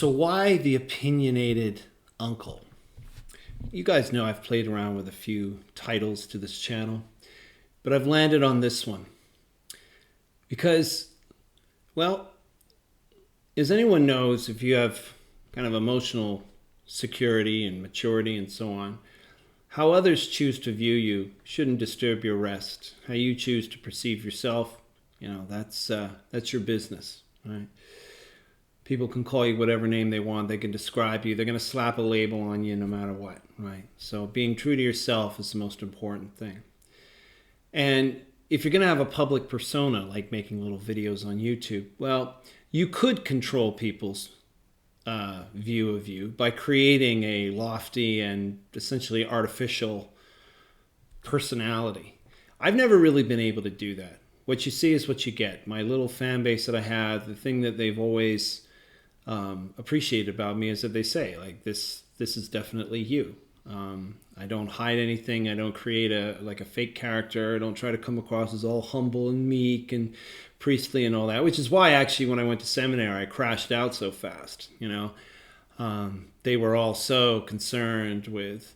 So why the opinionated uncle? You guys know I've played around with a few titles to this channel, but I've landed on this one because, well, as anyone knows, if you have kind of emotional security and maturity and so on, how others choose to view you shouldn't disturb your rest. How you choose to perceive yourself, that's your business, right? People can call you whatever name they want. They can describe you. They're going to slap a label on you no matter what, right? So being true to yourself is the most important thing. And if you're going to have a public persona, like making little videos on YouTube, well, you could control people's view of you by creating a lofty and essentially artificial personality. I've never really been able to do that. What you see is what you get. My little fan base that I have, the thing that they've always appreciated about me is that they say, like, this is definitely you. I don't hide anything. I don't create a fake character. I don't try to come across as all humble and meek and priestly and all that, which is why actually when I went to seminary, I crashed out so fast. They were all so concerned with,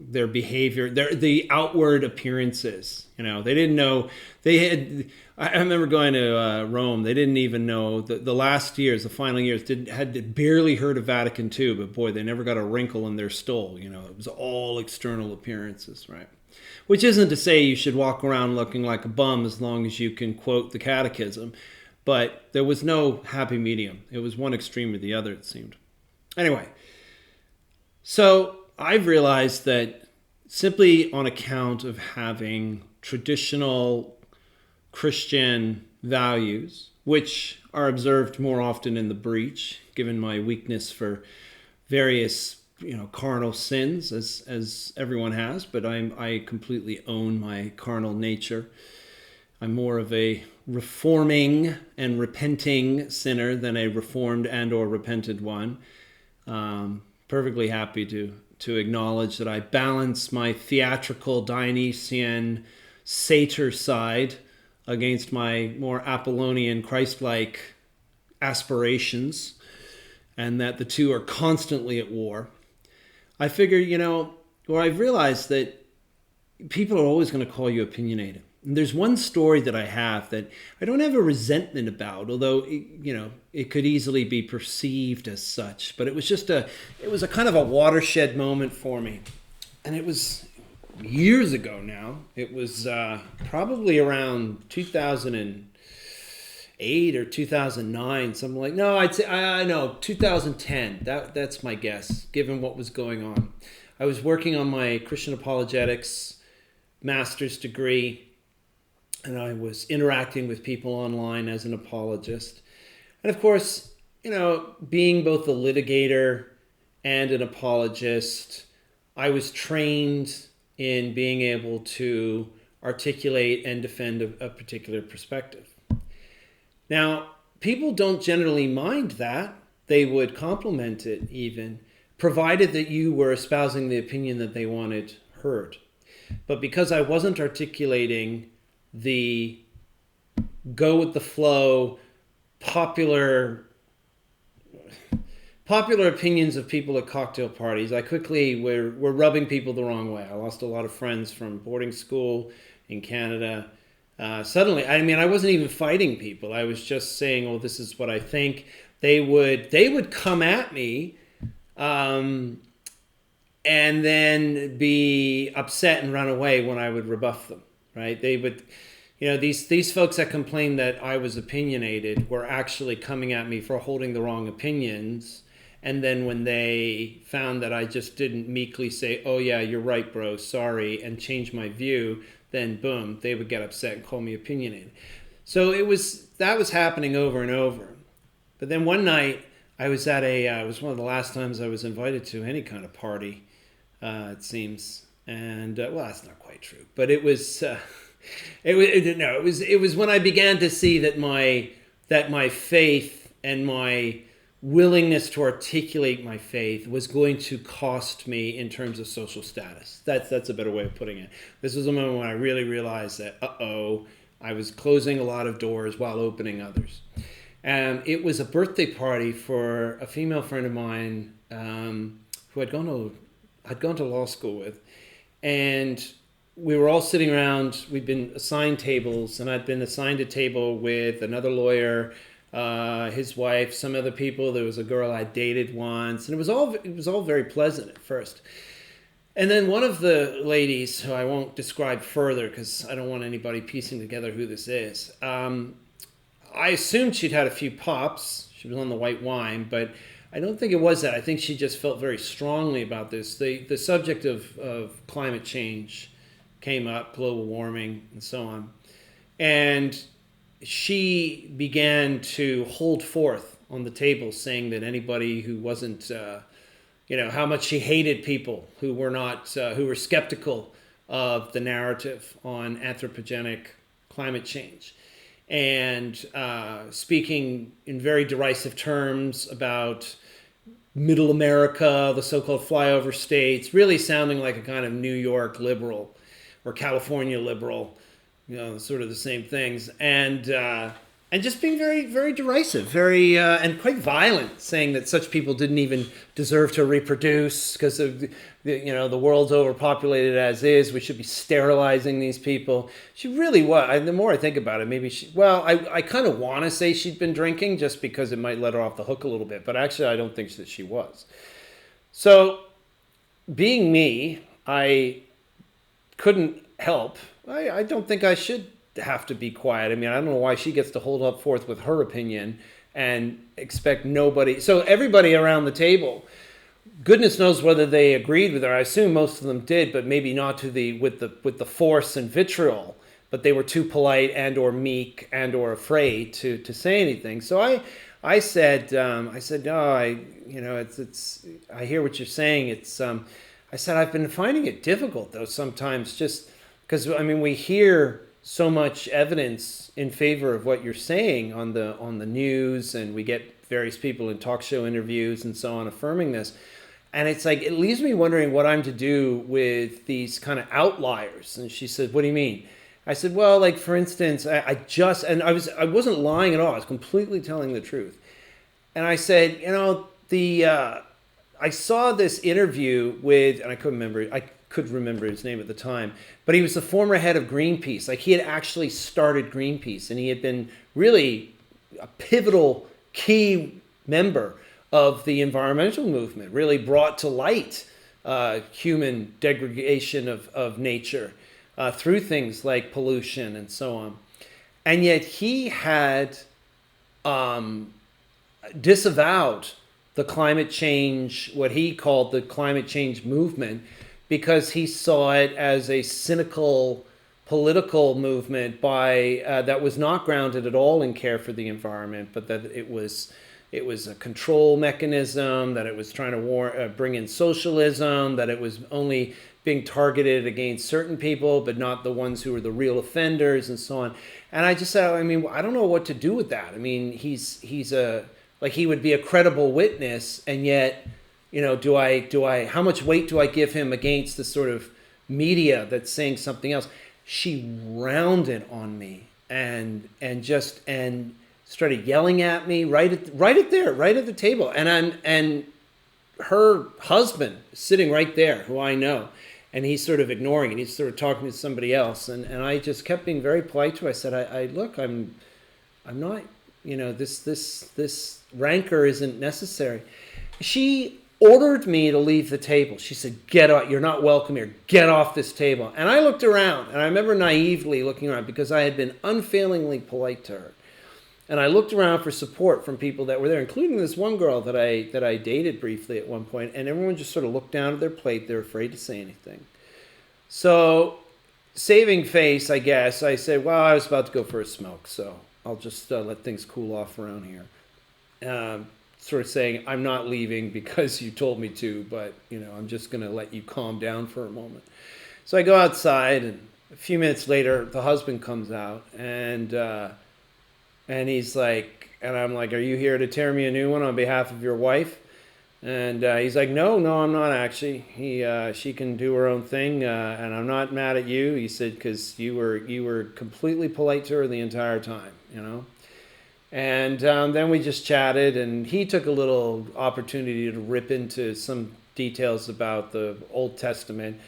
their behavior, the outward appearances. They didn't know they had. I remember going to Rome. They didn't even know the last years, the final years, had barely heard of Vatican II, but boy, they never got a wrinkle in their stole. It was all external appearances, right? Which isn't to say you should walk around looking like a bum as long as you can quote the catechism, but there was no happy medium. It was one extreme or the other, it seemed. Anyway, so I've realized that simply on account of having traditional Christian values, which are observed more often in the breach, given my weakness for various carnal sins, as everyone has, but I completely own my carnal nature. I'm more of a reforming and repenting sinner than a reformed and or repented one. Perfectly happy to acknowledge that I balance my theatrical Dionysian satyr side against my more Apollonian Christ-like aspirations, and that the two are constantly at war. I figure, I've realized that people are always going to call you opinionated. And there's one story that I have that I don't have a resentment about, although, it could easily be perceived as such. But it was a kind of a watershed moment for me. And it was years ago now. It was probably around 2008 or 2009, something like, no, I'd say, I know, 2010. That's my guess, given what was going on. I was working on my Christian apologetics master's degree, and I was interacting with people online as an apologist. And of course, being both a litigator and an apologist, I was trained in being able to articulate and defend a particular perspective. Now, people don't generally mind that. They would compliment it even, provided that you were espousing the opinion that they wanted heard. But because I wasn't articulating the go with the flow, popular opinions of people at cocktail parties, I quickly were rubbing people the wrong way. I lost a lot of friends from boarding school in Canada. Suddenly, I wasn't even fighting people. I was just saying, "Oh, this is what I think." They would come at me, and then be upset and run away when I would rebuff them. Right? They would, these folks that complained that I was opinionated were actually coming at me for holding the wrong opinions. And then when they found that I just didn't meekly say, "Oh yeah, you're right, bro, sorry," and change my view, then boom, they would get upset and call me opinionated. So that was happening over and over. But then one night I was at it was one of the last times I was invited to any kind of party, it seems. And well, that's not quite true, but it was it was when I began to see that my faith and my willingness to articulate my faith was going to cost me in terms of social status. That's a better way of putting it. This was a moment when I really realized that I was closing a lot of doors while opening others. It was a birthday party for a female friend of mine who I'd gone to law school with, and we were all sitting around. We'd been assigned tables, and I'd been assigned a table with another lawyer, his wife, some other people. There was a girl I dated once, and it was all very pleasant at first. And then one of the ladies, who I won't describe further because I don't want anybody piecing together who this is, I assumed she'd had a few pops. She was on the white wine, but I don't think it was that. I think she just felt very strongly about this. The subject of climate change came up, global warming, and so on. And she began to hold forth on the table, saying that anybody who wasn't, how much she hated people who were not, who were skeptical of the narrative on anthropogenic climate change, and speaking in very derisive terms about middle America, the so-called flyover states, really sounding like a kind of New York liberal or California liberal, sort of the same things, and just being very, very derisive, very and quite violent, saying that such people didn't even deserve to reproduce because of the world's overpopulated as is. We should be sterilizing these people. She really was. The more I think about it, maybe I kind of want to say she'd been drinking just because it might let her off the hook a little bit, but actually I don't think that she was. So, being me, I couldn't help. I don't think I should have to be quiet. I mean, I don't know why she gets to hold up forth with her opinion and expect nobody. So everybody around the table, goodness knows whether they agreed with her. I assume most of them did, but maybe not with the force and vitriol. But they were too polite and or meek and or afraid to say anything. So I said no, it's I hear what you're saying. I said I've been finding it difficult though sometimes, just because we hear so much evidence in favor of what you're saying on the news, and we get various people in talk show interviews and so on affirming this, and it's like it leaves me wondering what I'm to do with these kind of outliers. And she said, "What do you mean?" I said, "Well, like for instance, I wasn't lying at all. I was completely telling the truth." And I said, I saw this interview with, and I could remember his name at the time, but he was the former head of Greenpeace. Like he had actually started Greenpeace, and he had been really a pivotal key member of the environmental movement, really brought to light human degradation of nature through things like pollution and so on. And yet he had disavowed the climate change, what he called the climate change movement, because he saw it as a cynical political movement that was not grounded at all in care for the environment, but that it was a control mechanism, that it was trying to bring in socialism, that it was only being targeted against certain people, but not the ones who were the real offenders, and so on. And I just said, I don't know what to do with that. He would be a credible witness, and yet, how much weight do I give him against the sort of media that's saying something else? She rounded on me and started yelling at me right at the table. And her husband sitting right there, who I know, and he's sort of ignoring it. He's sort of talking to somebody else. And I just kept being very polite to her. I said, look, I'm not, this rancor isn't necessary. She ordered me to leave the table. She said, "Get out, you're not welcome here. Get off this table." And I looked around, and I remember naively looking around because I had been unfailingly polite to her. And I looked around for support from people that were there, including this one girl that I dated briefly at one point, and everyone just sort of looked down at their plate. They're afraid to say anything. So, saving face, I guess, I said, well, I was about to go for a smoke, so I'll just let things cool off around here. Sort of saying, I'm not leaving because you told me to, but, I'm just going to let you calm down for a moment. So I go outside, and a few minutes later, the husband comes out, and he's like, and I'm like, are you here to tear me a new one on behalf of your wife? And he's like, no, I'm not actually. She can do her own thing, and I'm not mad at you. He said, because you were completely polite to her the entire time, And then we just chatted, and he took a little opportunity to rip into some details about the Old Testament.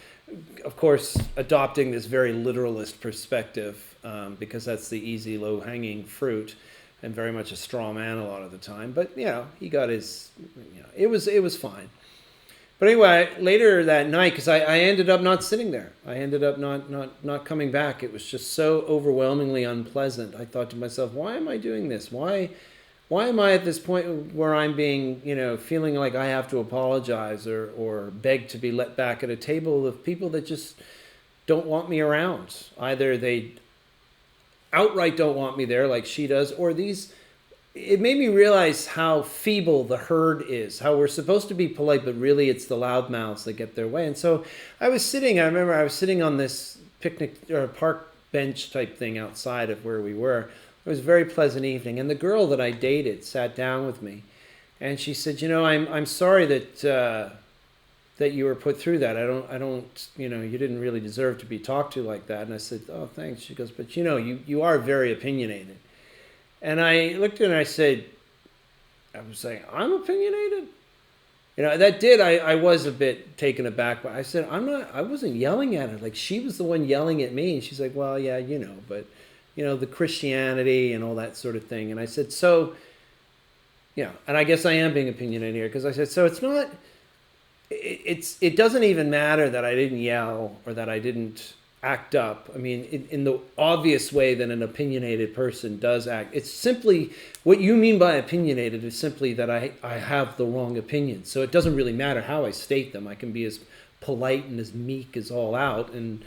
Of course, adopting this very literalist perspective, because that's the easy, low-hanging fruit, and very much a straw man a lot of the time. But he got his. It was fine. But anyway, later that night, because I ended up not sitting there. I ended up not coming back. It was just so overwhelmingly unpleasant. I thought to myself, why am I doing this? Why am I at this point where I'm being, feeling like I have to apologize or beg to be let back at a table of people that just don't want me around? Either they outright don't want me there like she does, or it made me realize how feeble the herd is, how we're supposed to be polite, but really it's the loudmouths that get their way. And so I remember I was sitting on this picnic or park bench type thing outside of where we were. It was a very pleasant evening. And the girl that I dated sat down with me, and she said, I'm sorry that you were put through that. I don't, you didn't really deserve to be talked to like that. And I said, oh, thanks. She goes, but you are very opinionated. And I looked at her and I said, I was saying, I'm opinionated? I was a bit taken aback, but I said, I wasn't yelling at her. Like, she was the one yelling at me. And she's like, well, yeah, but, the Christianity and all that sort of thing. And I said, so, and I guess I am being opinionated here, because I said, so it's not, it doesn't even matter that I didn't yell or that I didn't act up. I mean, in the obvious way that an opinionated person does act. It's simply, what you mean by opinionated is simply that I have the wrong opinions. So it doesn't really matter how I state them. I can be as polite and as meek as all out, and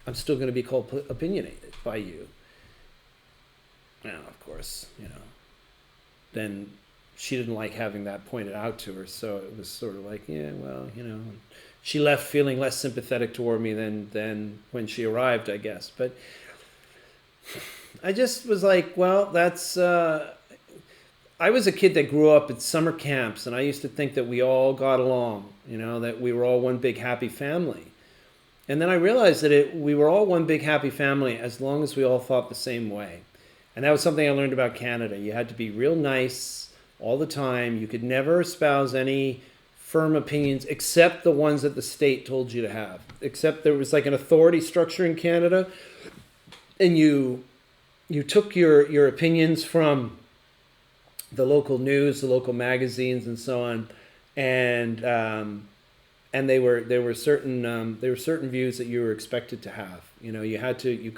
I'm still going to be called opinionated by you. Now, of course, then she didn't like having that pointed out to her. So it was sort of like, yeah, well, she left feeling less sympathetic toward me than when she arrived, I guess. But I just was like, well, that's... I was a kid that grew up at summer camps, and I used to think that we all got along, that we were all one big happy family. And then I realized that we were all one big happy family as long as we all thought the same way. And that was something I learned about Canada. You had to be real nice all the time. You could never espouse any firm opinions except the ones that the state told you to have. Except there was like an authority structure in Canada, and you took your opinions from the local news, the local magazines, and so on, and there were certain views that you were expected to have. You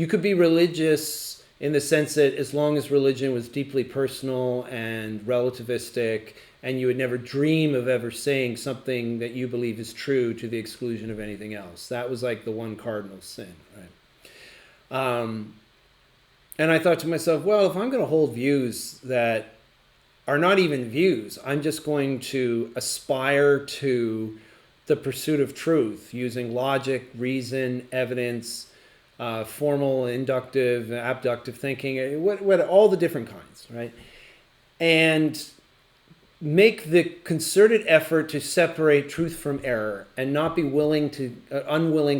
could be religious in the sense that as long as religion was deeply personal and relativistic, and you would never dream of ever saying something that you believe is true to the exclusion of anything else. That was like the one cardinal sin, right? And I thought to myself, well, if I'm going to hold views that are not even views, I'm just going to aspire to the pursuit of truth using logic, reason, evidence, formal, inductive, abductive thinking, what all the different kinds, right? And make the concerted effort to separate truth from error and not be unwilling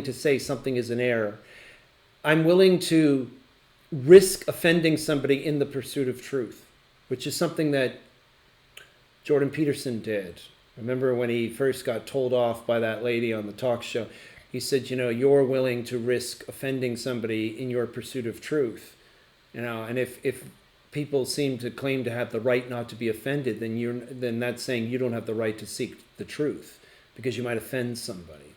to say something is an error. I'm willing to risk offending somebody in the pursuit of truth, which is something that Jordan Peterson did. Remember when he first got told off by that lady on the talk show? He said, you're willing to risk offending somebody in your pursuit of truth. And if people seem to claim to have the right not to be offended, then that's saying you don't have the right to seek the truth because you might offend somebody.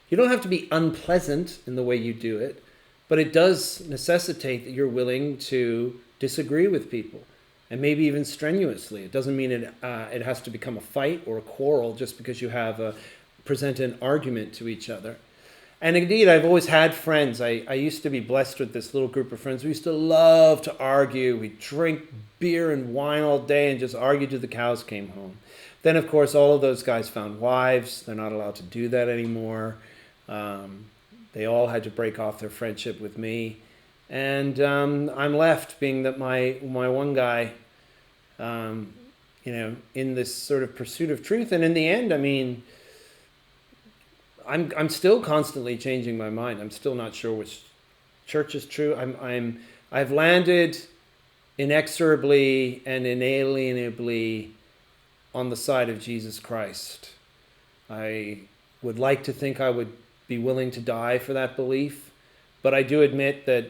You don't have to be unpleasant in the way you do it, but it does necessitate that you're willing to disagree with people, and maybe even strenuously. It doesn't mean it has to become a fight or a quarrel just because you have present an argument to each other. And indeed, I've always had friends. I used to be blessed with this little group of friends. We used to love to argue. We'd drink beer and wine all day and just argue till the cows came home. Then, of course, all of those guys found wives. They're not allowed to do that anymore. They all had to break off their friendship with me. And I'm left being that my one guy, in this sort of pursuit of truth. And in the end, I mean, I'm still constantly changing my mind. I'm still not sure which church is true. I've landed inexorably and inalienably on the side of Jesus Christ. I would like to think I would be willing to die for that belief, but I do admit that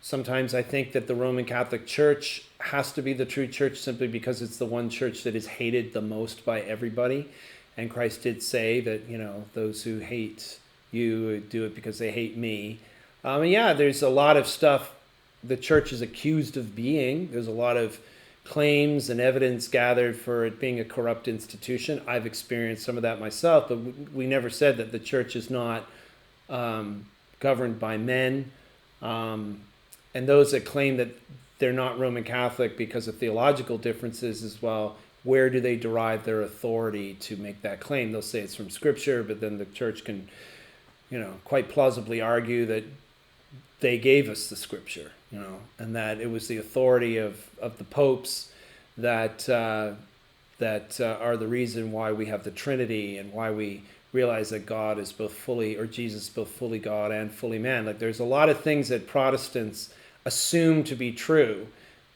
sometimes I think that the Roman Catholic Church has to be the true church simply because it's the one church that is hated the most by everybody. And Christ did say that, those who hate you do it because they hate me. Yeah, there's a lot of stuff the church is accused of being. There's a lot of claims and evidence gathered for it being a corrupt institution. I've experienced some of that myself, but we never said that the church is not governed by men. And those that claim that they're not Roman Catholic because of theological differences as well, where do they derive their authority to make that claim? They'll say it's from Scripture, but then the church can, quite plausibly argue that they gave us the Scripture, and that it was the authority of the popes that are the reason why we have the Trinity and why we realize that God is both fully, or Jesus is both fully God and fully man. Like, there's a lot of things that Protestants assume to be true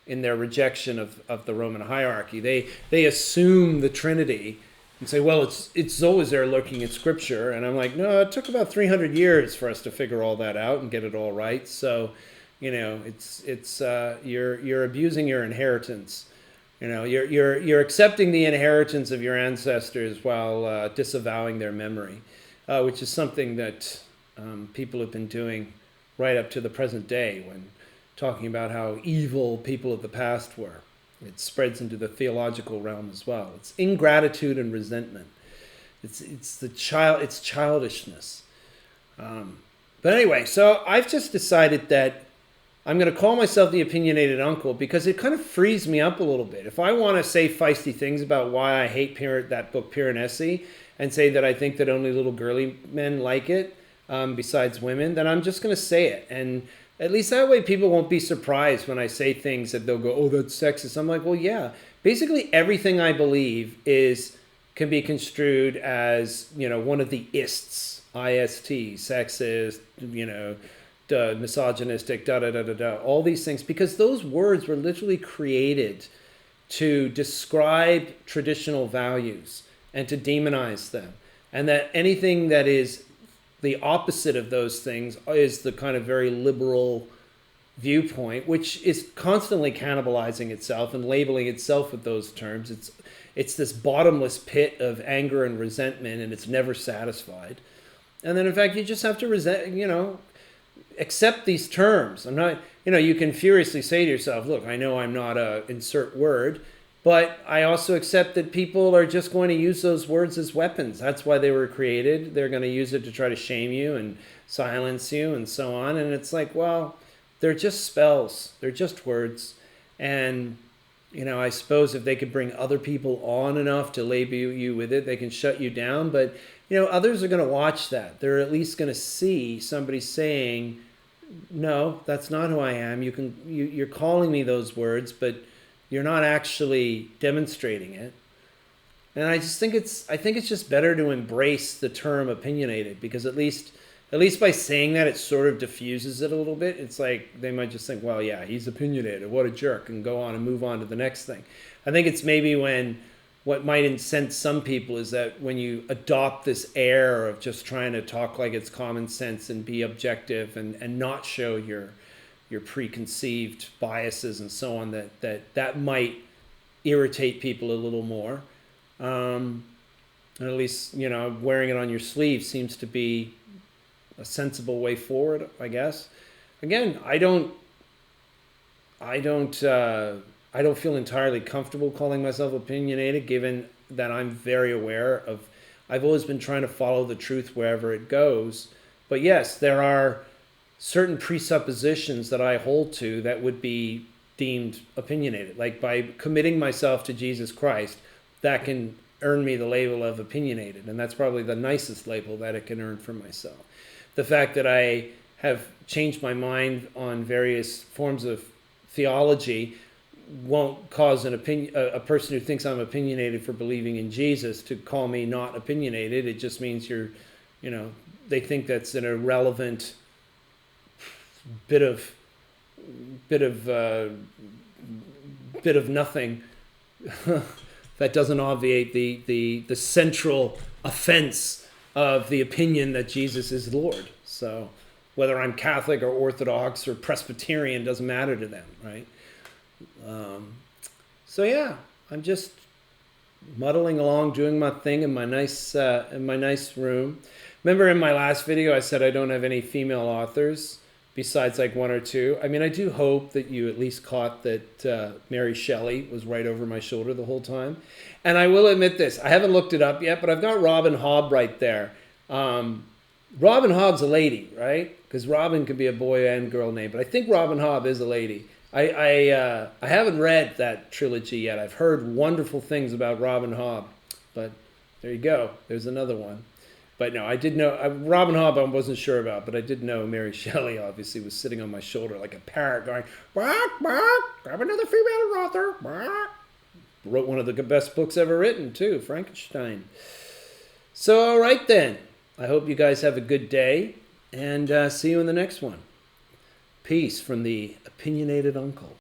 in their rejection of the Roman hierarchy. They assume the Trinity and say, well, it's always there lurking in Scripture. And I'm like, no, it took about 300 years for us to figure all that out and get it all right. So, you're abusing your inheritance. You're accepting the inheritance of your ancestors while disavowing their memory, which is something that people have been doing right up to the present day when talking about how evil people of the past were. It spreads into the theological realm as well. It's ingratitude and resentment. It's childishness. But anyway, so I've just decided that I'm going to call myself the Opinionated Uncle because it kind of frees me up a little bit. If I want to say feisty things about why I hate that book Piranesi and say that I think that only little girly men like it, besides women, then I'm just going to say it. And at least that way people won't be surprised when I say things that they'll go, oh, that's sexist. I'm like, well, yeah. Basically everything I believe can be construed as, one of the ists, I-S-T, sexist, misogynistic, da-da-da-da-da, all these things. Because those words were literally created to describe traditional values and to demonize them. And that anything that is the opposite of those things is the kind of very liberal viewpoint, which is constantly cannibalizing itself and labeling itself with those terms. It's this bottomless pit of anger and resentment, and it's never satisfied. And then, in fact, you just have to accept these terms. I'm not, you can furiously say to yourself, look, I know I'm not a insert word, but I also accept that people are just going to use those words as weapons. That's why they were created. They're going to use it to try to shame you and silence you and so on. And it's like, well, they're just spells. They're just words. And, I suppose if they could bring other people on enough to label you with it, they can shut you down. But, others are going to watch that. They're at least going to see somebody saying, no, that's not who I am. You're calling me those words, but you're not actually demonstrating it. And I think it's just better to embrace the term opinionated, because at least by saying that, it sort of diffuses it a little bit. It's like they might just think, well, yeah, he's opinionated, what a jerk, and go on and move on to the next thing. I think it's maybe what might incense some people is that when you adopt this air of just trying to talk like it's common sense and be objective and not show your preconceived biases and so on, that might irritate people a little more. And at least, wearing it on your sleeve seems to be a sensible way forward, I guess. Again, I don't feel entirely comfortable calling myself opinionated, given that I'm very aware of, I've always been trying to follow the truth wherever it goes. But yes, there are certain presuppositions that I hold to that would be deemed opinionated. Like by committing myself to Jesus Christ, that can earn me the label of opinionated. And that's probably the nicest label that it can earn for myself. The fact that I have changed my mind on various forms of theology won't cause a person who thinks I'm opinionated for believing in Jesus to call me not opinionated. It just means they think that's an irrelevant bit of bit of nothing that doesn't obviate the central offense of the opinion that Jesus is Lord. So whether I'm Catholic or Orthodox or Presbyterian doesn't matter to them, right? So yeah, I'm just muddling along, doing my thing in my nice room. Remember in my last video I said I don't have any female authors besides like one or two. I mean, I do hope that you at least caught that Mary Shelley was right over my shoulder the whole time. And I will admit this, I haven't looked it up yet, but I've got Robin Hobb right there. Robin Hobb's a lady, right? Because Robin could be a boy and girl name, but I think Robin Hobb is a lady. I haven't read that trilogy yet. I've heard wonderful things about Robin Hobb, but there you go. There's another one. But no, I did know Robin Hobb. I wasn't sure about, but I did know Mary Shelley obviously was sitting on my shoulder like a parrot, going bark bark. Grab another female author. Bark. Wrote one of the best books ever written too, Frankenstein. So all right then. I hope you guys have a good day, and see you in the next one. Peace from the Opinionated Uncle.